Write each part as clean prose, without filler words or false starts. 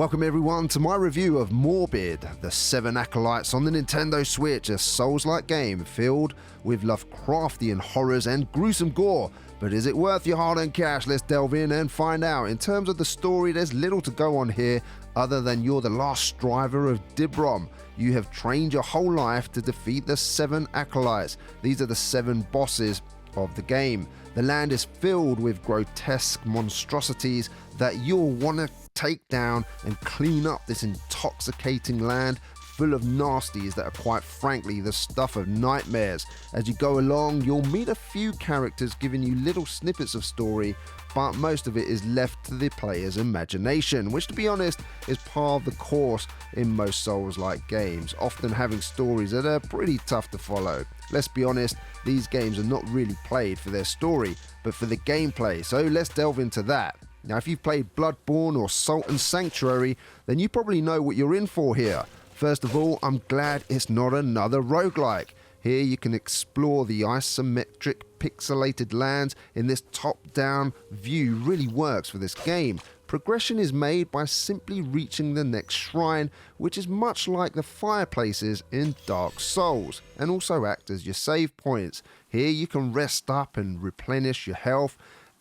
Welcome everyone to my review of Morbid, the Seven Acolytes on the Nintendo Switch, a Souls-like game filled with Lovecraftian horrors and gruesome gore. But is it worth your hard-earned cash? Let's delve in and find out. In terms of the story, there's little to go on here other than you're the last Striver of Dibrom. You have trained your whole life to defeat the Seven Acolytes. These are the 7 bosses of the game. The land is filled with grotesque monstrosities that you'll want to take down and clean up this intoxicating land full of nasties that are quite frankly the stuff of nightmares. As you go along, you'll meet a few characters giving you little snippets of story, but most of it is left to the player's imagination, which to be honest is part of the course in most Souls-like games, often having stories that are pretty tough to follow. Let's be honest, these games are not really played for their story, but for the gameplay, so let's delve into that. Now, if you've played Bloodborne or Salt and Sanctuary, then you probably know what you're in for here. First of all, I'm glad it's not another roguelike. Here you can explore the isometric pixelated lands in this top-down view really works for this game. Progression is made by simply reaching the next shrine, which is much like the fireplaces in Dark Souls, and also act as your save points. Here you can rest up and replenish your health,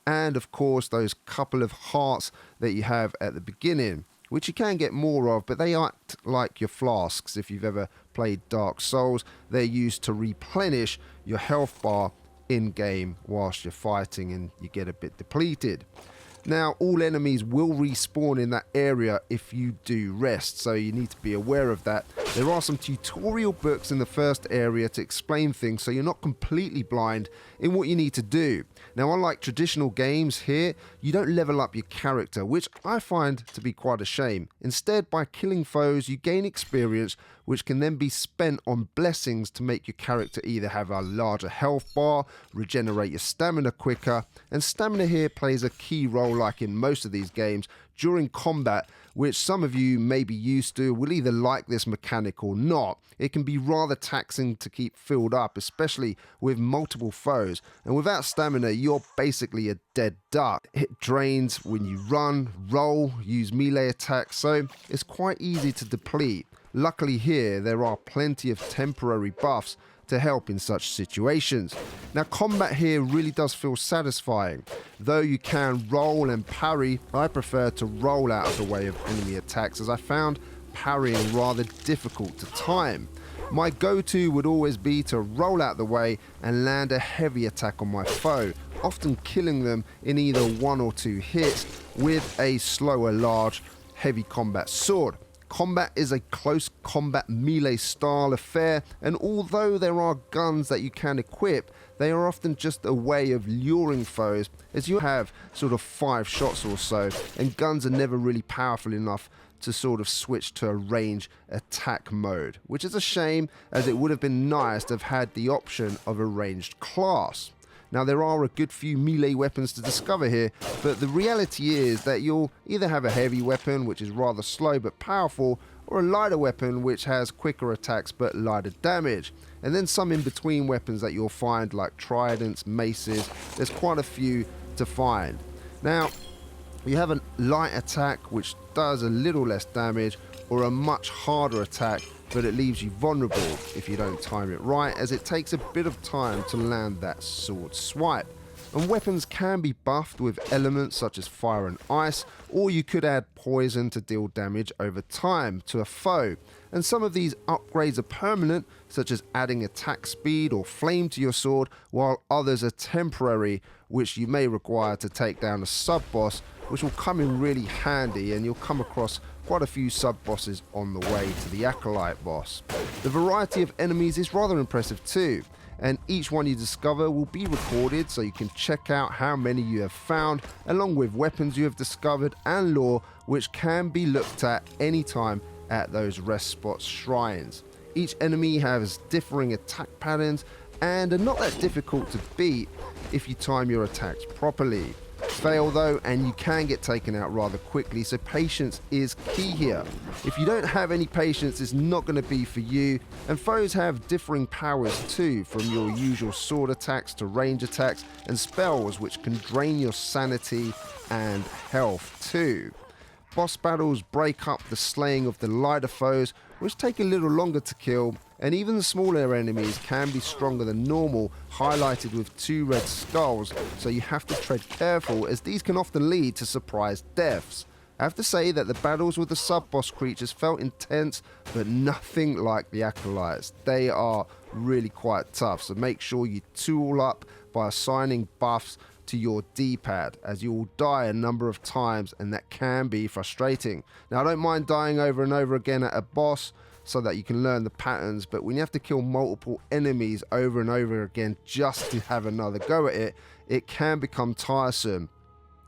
and of course those couple of hearts that you have at the beginning, which you can get more of, but they act like your flasks. If you've ever played Dark Souls, they're used to replenish your health bar in-game whilst you're fighting and you get a bit depleted. Now, all enemies will respawn in that area if you do rest, so you need to be aware of that. There are some tutorial books in the first area to explain things so you're not completely blind in what you need to do. Now, unlike traditional games here, you don't level up your character, which I find to be quite a shame. Instead, by killing foes, you gain experience, which can then be spent on blessings to make your character either have a larger health bar, regenerate your stamina quicker, and stamina here plays a key role like in most of these games during combat, which some of you may be used to, will either like this mechanic or not. It can be rather taxing to keep filled up, especially with multiple foes, and without stamina you're basically a dead duck. It drains when you run, roll, use melee attacks, so it's quite easy to deplete. Luckily here there are plenty of temporary buffs to help in such situations. Now, combat here really does feel satisfying. Though you can roll and parry, I prefer to roll out of the way of enemy attacks, as I found parrying rather difficult to time. My go-to would always be to roll out the way and land a heavy attack on my foe, often killing them in either 1 or 2 hits with a slower, large, heavy combat sword. Combat is a close combat melee style affair, and although there are guns that you can equip, they are often just a way of luring foes, as you have sort of 5 shots or so, and guns are never really powerful enough to sort of switch to a range attack mode, which is a shame, as it would have been nice to have had the option of a ranged class. Now, there are a good few melee weapons to discover here, but the reality is that you'll either have a heavy weapon, which is rather slow but powerful, or a lighter weapon, which has quicker attacks but lighter damage. And then some in-between weapons that you'll find, like tridents, maces. There's quite a few to find. Now, you have a light attack, which does a little less damage, or a much harder attack, but it leaves you vulnerable if you don't time it right, as it takes a bit of time to land that sword swipe. And weapons can be buffed with elements such as fire and ice, or you could add poison to deal damage over time to a foe. And some of these upgrades are permanent, such as adding attack speed or flame to your sword, while others are temporary, which you may require to take down a sub-boss, which will come in really handy, and you'll come across quite a few sub-bosses on the way to the Acolyte boss. The variety of enemies is rather impressive too, and each one you discover will be recorded so you can check out how many you have found, along with weapons you have discovered and lore, which can be looked at anytime at those rest spots shrines. Each enemy has differing attack patterns and are not that difficult to beat if you time your attacks properly. Fail though, and you can get taken out rather quickly, so patience is key here. If you don't have any patience, it's not going to be for you, and foes have differing powers too, from your usual sword attacks to range attacks and spells which can drain your sanity and health too. Boss battles break up the slaying of the lighter foes, which take a little longer to kill, and even the smaller enemies can be stronger than normal, highlighted with 2 red skulls, so you have to tread careful as these can often lead to surprise deaths. I have to say that the battles with the sub-boss creatures felt intense, but nothing like the Acolytes. They are really quite tough, so make sure you tool up by assigning buffs to your D-pad, as you will die a number of times and that can be frustrating. Now, I don't mind dying over and over again at a boss so that you can learn the patterns, but when you have to kill multiple enemies over and over again just to have another go at it, it can become tiresome,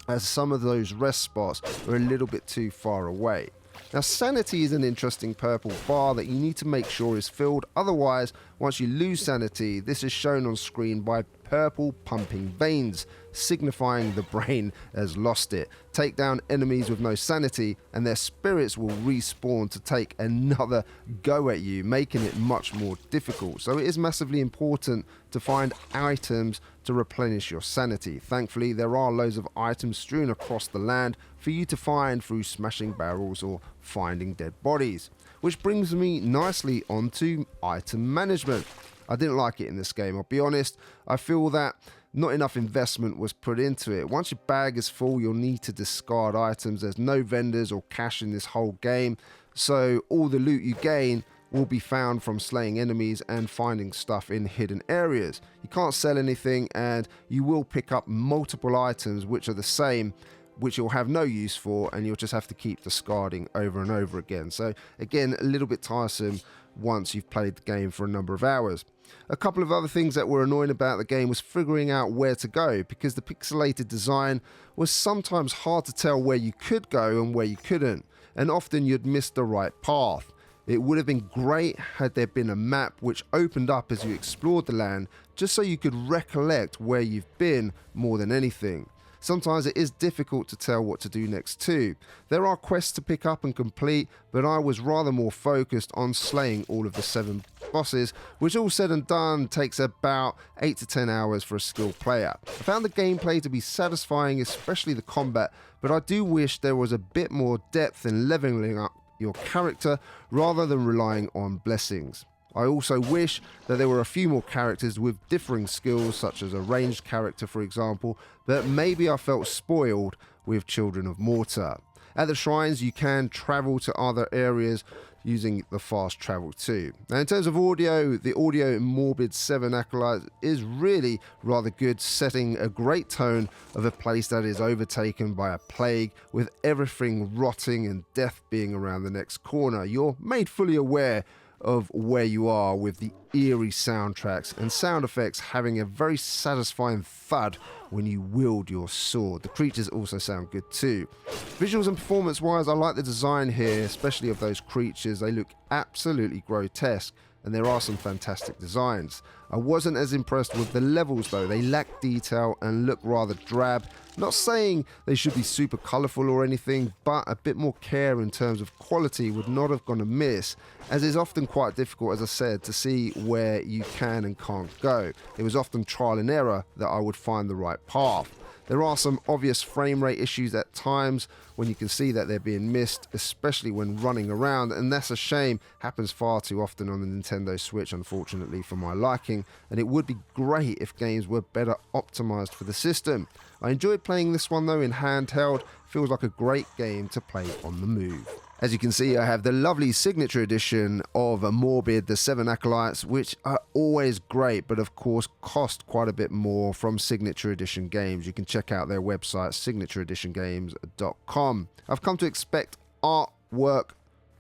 as some of those rest spots are a little bit too far away. Now, sanity is an interesting purple bar that you need to make sure is filled, otherwise once you lose sanity, this is shown on screen by purple pumping veins, signifying the brain has lost it. Take down enemies with no sanity and their spirits will respawn to take another go at you, making it much more difficult. So it is massively important to find items to replenish your sanity. Thankfully, there are loads of items strewn across the land for you to find through smashing barrels or finding dead bodies. Which brings me nicely onto item management. I didn't like it in this game, I'll be honest. I feel that not enough investment was put into it. Once your bag is full, you'll need to discard items. There's no vendors or cash in this whole game, so all the loot you gain will be found from slaying enemies and finding stuff in hidden areas. You can't sell anything, and you will pick up multiple items which are the same, which you'll have no use for, and you'll just have to keep discarding over and over again. So again, a little bit tiresome once you've played the game for a number of hours. A couple of other things that were annoying about the game was figuring out where to go, because the pixelated design was sometimes hard to tell where you could go and where you couldn't, and often you'd miss the right path. It would have been great had there been a map which opened up as you explored the land, just so you could recollect where you've been more than anything. Sometimes it is difficult to tell what to do next too. There are quests to pick up and complete, but I was rather more focused on slaying all of the 7 bosses, which all said and done takes about 8 to 10 hours for a skilled player. I found the gameplay to be satisfying, especially the combat, but I do wish there was a bit more depth in leveling up your character rather than relying on blessings. I also wish that there were a few more characters with differing skills, such as a ranged character for example, but maybe I felt spoiled with Children of Mortar. At the shrines you can travel to other areas using the fast travel too. Now, in terms of audio, the audio in Morbid 7 Acolytes is really rather good, setting a great tone of a place that is overtaken by a plague, with everything rotting and death being around the next corner. You're made fully aware of where you are, with the eerie soundtracks and sound effects having a very satisfying thud when you wield your sword. The creatures also sound good too. Visuals and performance wise, I like the design here, especially of those creatures. They look absolutely grotesque, and there are some fantastic designs. I wasn't as impressed with the levels though. They lack detail and look rather drab. Not saying they should be super colourful or anything, but a bit more care in terms of quality would not have gone amiss, as it's often quite difficult, as I said, to see where you can and can't go. It was often trial and error that I would find the right path. There are some obvious frame rate issues at times when you can see that they're being missed, especially when running around, and that's a shame. Happens far too often on the Nintendo Switch, unfortunately for my liking, and it would be great if games were better optimized for the system. I enjoyed playing this one though in handheld. Feels like a great game to play on the move. As you can see, I have the lovely Signiture edition of Morbid, the 7 Acolytes, which are always great, but of course cost quite a bit more from Signiture edition games. You can check out their website, signatureeditiongames.com. I've come to expect artwork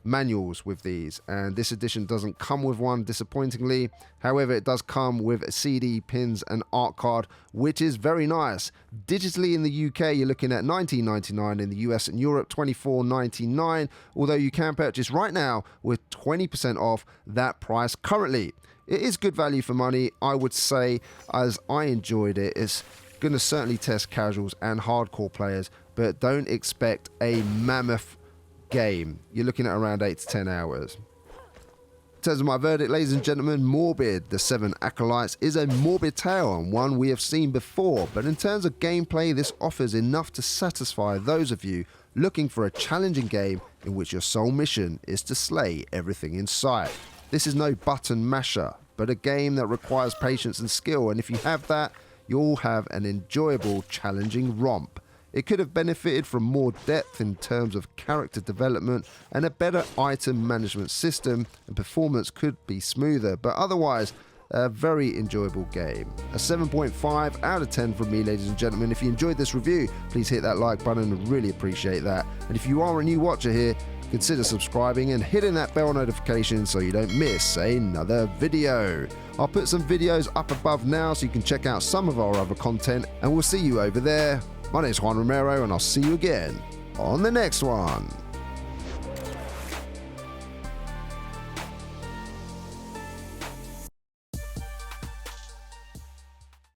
manuals with these, and this edition doesn't come with one, disappointingly. However, it does come with a CD, pins and art card, which is very nice. Digitally in the UK you're looking at $19.99, in the US and Europe $24.99, although you can purchase right now with 20% off that price currently. It is good value for money, I would say, as I enjoyed it. It's going to certainly test casuals and hardcore players, but don't expect a mammoth game. You're looking at around 8 to 10 hours. In terms of my verdict, ladies and gentlemen, Morbid, the 7 Acolytes, is a morbid tale and one we have seen before, but in terms of gameplay, this offers enough to satisfy those of you looking for a challenging game in which your sole mission is to slay everything in sight. This is no button masher, but a game that requires patience and skill, and if you have that, you'll have an enjoyable, challenging romp. It could have benefited from more depth in terms of character development and a better item management system, and performance could be smoother, but otherwise, a very enjoyable game. A 7.5 out of 10 from me, ladies and gentlemen. If you enjoyed this review, please hit that like button, I'd really appreciate that. And if you are a new watcher here, consider subscribing and hitting that bell notification so you don't miss another video. I'll put some videos up above now so you can check out some of our other content, and we'll see you over there. My name's Juan Romero, and I'll see you again on the next one.